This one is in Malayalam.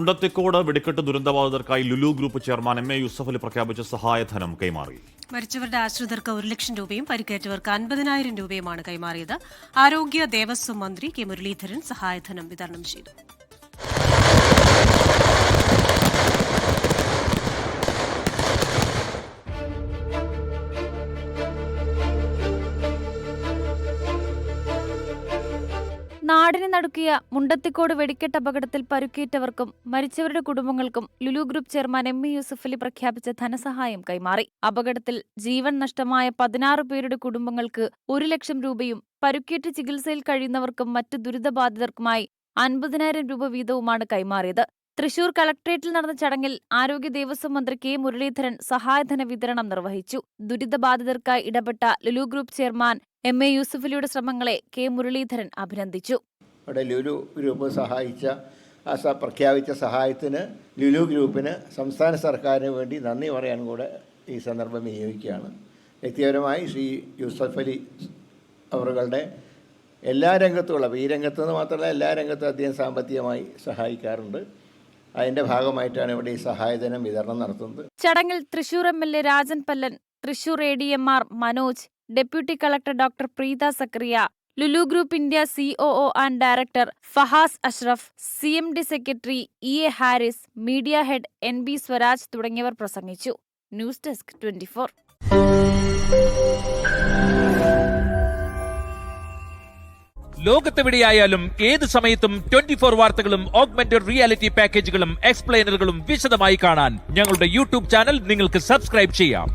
മുണ്ടത്തിക്കോട് വെടിക്കെട്ട് ദുരന്തബാധിതർക്കായി Lulu group chairman M A Yusuf Ali പ്രഖ്യാപിച്ച സഹായധനം കൈമാറി. മരിച്ചവരുടെ ആശ്രിതർക്ക് 1 ലക്ഷം രൂപയും പരിക്കേറ്റവർക്ക് 50,000 രൂപയുമാണ് കൈമാറിയത്. ആരോഗ്യ ദേവസ്വം മന്ത്രി കെ മുരളീധരൻ സഹായധനം വിതരണം ചെയ്തു. നാടിനെ നടുക്കിയ മുണ്ടത്തിക്കോട് വെടിക്കെട്ട് അപകടത്തിൽ പരുക്കേറ്റവർക്കും മരിച്ചവരുടെ കുടുംബങ്ങൾക്കും Lulu group chairman M A Yusuf Ali പ്രഖ്യാപിച്ച ധനസഹായം കൈമാറി. അപകടത്തിൽ ജീവൻ നഷ്ടമായ 16 പേരുടെ കുടുംബങ്ങൾക്ക് 1 ലക്ഷം രൂപയും പരുക്കേറ്റ് ചികിത്സയിൽ കഴിയുന്നവർക്കും മറ്റ് ദുരിതബാധിതർക്കുമായി 50,000 രൂപ വീതവുമാണ് കൈമാറിയത്. തൃശൂർ കളക്ടറേറ്റിൽ നടന്ന ചടങ്ങിൽ ആരോഗ്യ ദേവസ്വം മന്ത്രി കെ മുരളീധരൻ സഹായധന വിതരണം നിർവഹിച്ചു. ദുരിതബാധിതർക്കായി ഇടപെട്ട Lulu group chairman M A Yusuf അലിയുടെ ശ്രമങ്ങളെ കെ മുരളീധരൻ അഭിനന്ദിച്ചു. ലുലു ഗ്രൂപ്പ് പ്രഖ്യാപിച്ച സഹായത്തിന് ലുലു ഗ്രൂപ്പിന് സംസ്ഥാന സർക്കാരിന് വേണ്ടി നന്ദി പറയാൻ കൂടെ ഈ സന്ദർഭം വിനിയോഗിക്കുകയാണ്. വ്യക്തിപരമായി ശ്രീ യൂസഫ് അലി അവരുടെ എല്ലാ രംഗത്തുമുള്ള ഈ രംഗത്തുനിന്ന് മാത്രമല്ല എല്ലാ രംഗത്തും അദ്ദേഹം സാമ്പത്തികമായി സഹായിക്കാറുണ്ട്. അതിന്റെ ഭാഗമായിട്ടാണ് ഇവിടെ ഈ സഹായധനം വിതരണം നടത്തുന്നത്. ചടങ്ങിൽ Thrissur MLA Rajan Pallan, Thrissur ADMR Manoj, deputy collector doctor Preetha Zachariah, Lulu group India COO and director Fahas Ashraf, CMD secretary EA Haris, media head NB Swaraj തുടങ്ങിയവർ പ്രസംഗിച്ചു. News desk 24. ലോകത്തെവിടെയായാലും ഏത് സമയത്തും 24 വാർത്തകളും ഓഗ്മെന്റഡ് റിയാലിറ്റി പാക്കേജുകളും എക്സ്പ്ലെയിനറുകളും വിശദമായി കാണാൻ ഞങ്ങളുടെ YouTube ചാനൽ നിങ്ങൾക്ക് സബ്സ്ക്രൈബ് ചെയ്യാം.